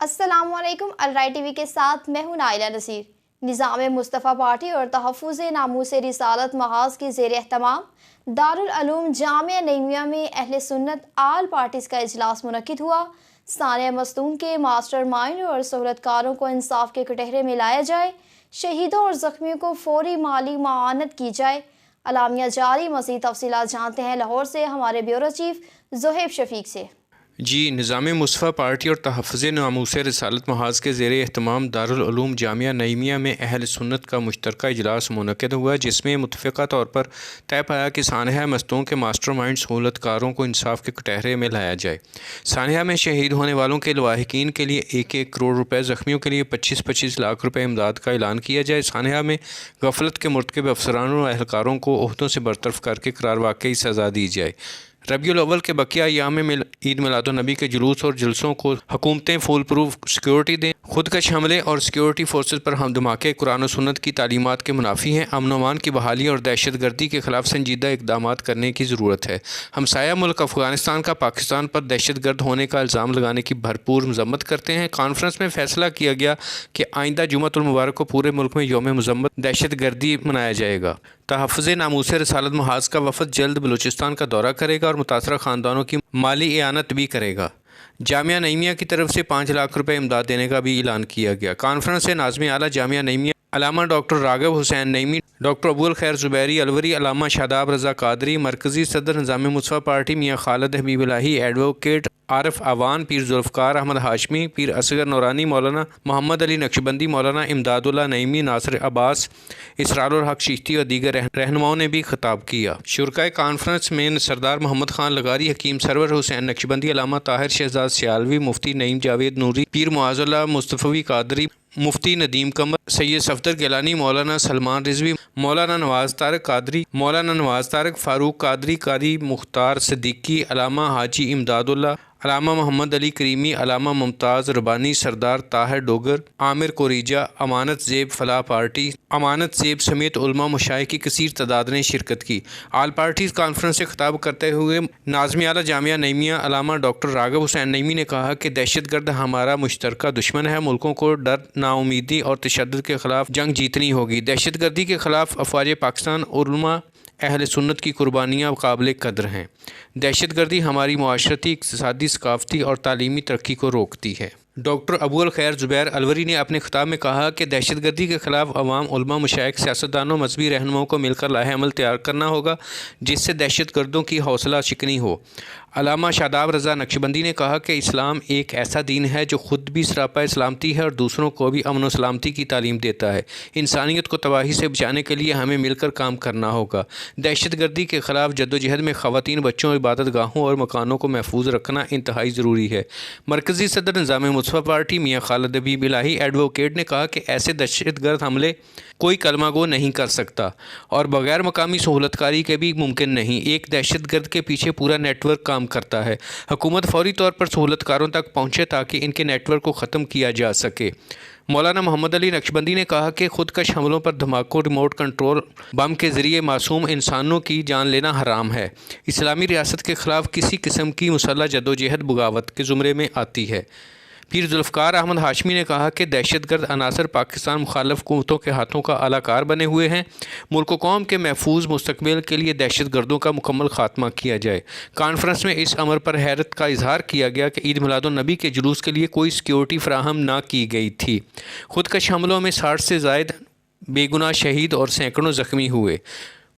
السلام علیکم۔ الرائے T V کے ساتھ میں ہوں نائلہ نصیر۔ نظام مصطفیٰ پارٹی اور تحفظ ناموس رسالت محاذ کے زیر اہتمام دارالعلوم جامعہ نعیمیہ میں اہل سنت آل پارٹیز کا اجلاس منعقد ہوا۔ ثانیہ مصدوم کے ماسٹر مائنڈ اور سہولت کاروں کو انصاف کے کٹہرے میں لایا جائے، شہیدوں اور زخمیوں کو فوری مالی معاونت کی جائے، اعلامیہ جاری۔ مزید تفصیلات جانتے ہیں لاہور سے ہمارے بیورو چیف زہیب شفیق سے۔ نظام مصطفیٰ پارٹی اور تحفظ ناموس رسالت محاذ کے زیر اہتمام دارالعلوم جامعہ نعیمیہ میں اہل سنت کا مشترکہ اجلاس منعقد ہوا، جس میں متفقہ طور پر طے پایا کہ سانحہ مصدوم کے ماسٹر مائنڈ سہولت کاروں کو انصاف کے کٹہرے میں لایا جائے۔ سانحہ میں شہید ہونے والوں کے لواحقین کے لیے 1-1 کروڑ روپے، زخمیوں کے لیے 25-25 لاکھ روپے امداد کا اعلان کیا جائے۔ سانحہ میں غفلت کے مرتکب افسرانوں اور اہلکاروں کو عہدوں سے برطرف کر کے قرار واقعی سزا دی جائے۔ ربیع الاول کے بقیہ ایام میں عید میلاد النبی کے جلوس اور جلسوں کو حکومتیں فول پروف سیکیورٹی دیں۔ خودکش حملے اور سیکیورٹی فورسز پر ہم دھماکے قرآن و سنت کی تعلیمات کے منافی ہیں۔ امن و امان کی بحالی اور دہشت گردی کے خلاف سنجیدہ اقدامات کرنے کی ضرورت ہے۔ ہمسایہ ملک افغانستان کا پاکستان پر دہشت گرد ہونے کا الزام لگانے کی بھرپور مذمت کرتے ہیں۔ کانفرنس میں فیصلہ کیا گیا کہ آئندہ جمعۃ المبارک کو پورے ملک میں یوم مذمت دہشت گردی منایا جائے گا۔ تحفظ ناموس رسالت محاذ کا وفد جلد بلوچستان کا دورہ کرے گا اور متاثرہ خاندانوں کی مالی اعانت بھی کرے گا۔ جامعہ نعیمیہ کی طرف سے 5 لاکھ روپے امداد دینے کا بھی اعلان کیا گیا۔ کانفرنس سے ناظم اعلیٰ جامعہ نعیمیہ علامہ ڈاکٹر راغب حسین نعیمی، ڈاکٹر ابو الخیر زبیری الوری، علامہ شاداب رضا قادری، مرکزی صدر نظام مصطفیٰ پارٹی میاں خالد حبیب الہی، ایڈوکیٹ عارف اعوان، پیر ذوالفقار احمد ہاشمی، پیر اصغر نورانی، مولانا محمد علی نقشبندی، مولانا امداد اللہ نعیمی، ناصر عباس، اسرار الحق چشتی اور دیگر رہنماؤں نے بھی خطاب کیا۔ شرکائے کانفرنس میں سردار محمد خان لغاری، حکیم سرور حسین نقشبندی، علامہ طاہر شہزاد سیالوی، مفتی نعیم جاوید نوری، پیر معاذ اللہ مصطفی قادری، مفتی ندیم قمر، سید صفدر گیلانی، مولانا سلمان رضوی، مولانا نواز طارق قادری، مولانا نواز طارق فاروق قادری، قاری مختار صدیقی، علامہ حاجی امداد اللہ، علامہ محمد علی کریمی، علامہ ممتاز ربانی، سردار طاہر ڈوگر، عامر کوریجا، امانت زیب فلاح پارٹی، امانت زیب سمیت علماء مشائخ کی کثیر تعداد نے شرکت کی۔ آل پارٹیز کانفرنس سے خطاب کرتے ہوئے ناظم اعلیٰ جامعہ نعیمیہ علامہ ڈاکٹر راغب حسین نعیمی نے کہا کہ دہشت گرد ہمارا مشترکہ دشمن ہے۔ ملکوں کو ڈر، ناامیدی اور تشدد کے خلاف جنگ جیتنی ہوگی۔ دہشت گردی کے خلاف افواج پاکستان، علماء اہل سنت کی قربانیاں قابل قدر ہیں۔ دہشت گردی ہماری معاشرتی، اقتصادی، ثقافتی اور تعلیمی ترقی کو روکتی ہے۔ ڈاکٹر ابو الخیر زبیر الوری نے اپنے خطاب میں کہا کہ دہشت گردی کے خلاف عوام، علماء، مشائخ، سیاستدانوں، مذہبی رہنماؤں کو مل کر لائحہ عمل تیار کرنا ہوگا جس سے دہشت گردوں کی حوصلہ شکنی ہو۔ علامہ شاداب رضا نقشبندی نے کہا کہ اسلام ایک ایسا دین ہے جو خود بھی سراپا سلامتی ہے اور دوسروں کو بھی امن و سلامتی کی تعلیم دیتا ہے۔ انسانیت کو تباہی سے بچانے کے لیے ہمیں مل کر کام کرنا ہوگا۔ دہشت گردی کے خلاف جدوجہد میں خواتین، بچوں، عبادت گاہوں اور مکانوں کو محفوظ رکھنا انتہائی ضروری ہے۔ مرکزی صدر نظام مصطفیٰ پارٹی میاں خالد حبیب الہی ایڈوکیٹ نے کہا کہ ایسے دہشت گرد حملے کوئی کلمہ گو نہیں کر سکتا اور بغیر مقامی سہولت کاری کے بھی ممکن نہیں۔ ایک دہشت گرد کے پیچھے پورا نیٹ ورک کام کرتا ہے۔ حکومت فوری طور پر سہولت کاروں تک پہنچے تاکہ ان کے نیٹ ورک کو ختم کیا جا سکے۔ مولانا محمد علی نقشبندی نے کہا کہ خودکش حملوں پر دھماکوں، ریموٹ کنٹرول بم کے ذریعے معصوم انسانوں کی جان لینا حرام ہے۔ اسلامی ریاست کے خلاف کسی قسم کی مسلح جدوجہد بغاوت کے زمرے میں آتی ہے۔ پیر ذوالفقار احمد ہاشمی نے کہا کہ دہشت گرد عناصر پاکستان مخالف حکومتوں کے ہاتھوں کا اعلی کار بنے ہوئے ہیں۔ ملک و قوم کے محفوظ مستقبل کے لیے دہشت گردوں کا مکمل خاتمہ کیا جائے۔ کانفرنس میں اس امر پر حیرت کا اظہار کیا گیا کہ عید میلاد النبی کے جلوس کے لیے کوئی سیکیورٹی فراہم نہ کی گئی تھی۔ خودکش حملوں میں 60 سے زائد بے گناہ شہید اور سینکڑوں زخمی ہوئے۔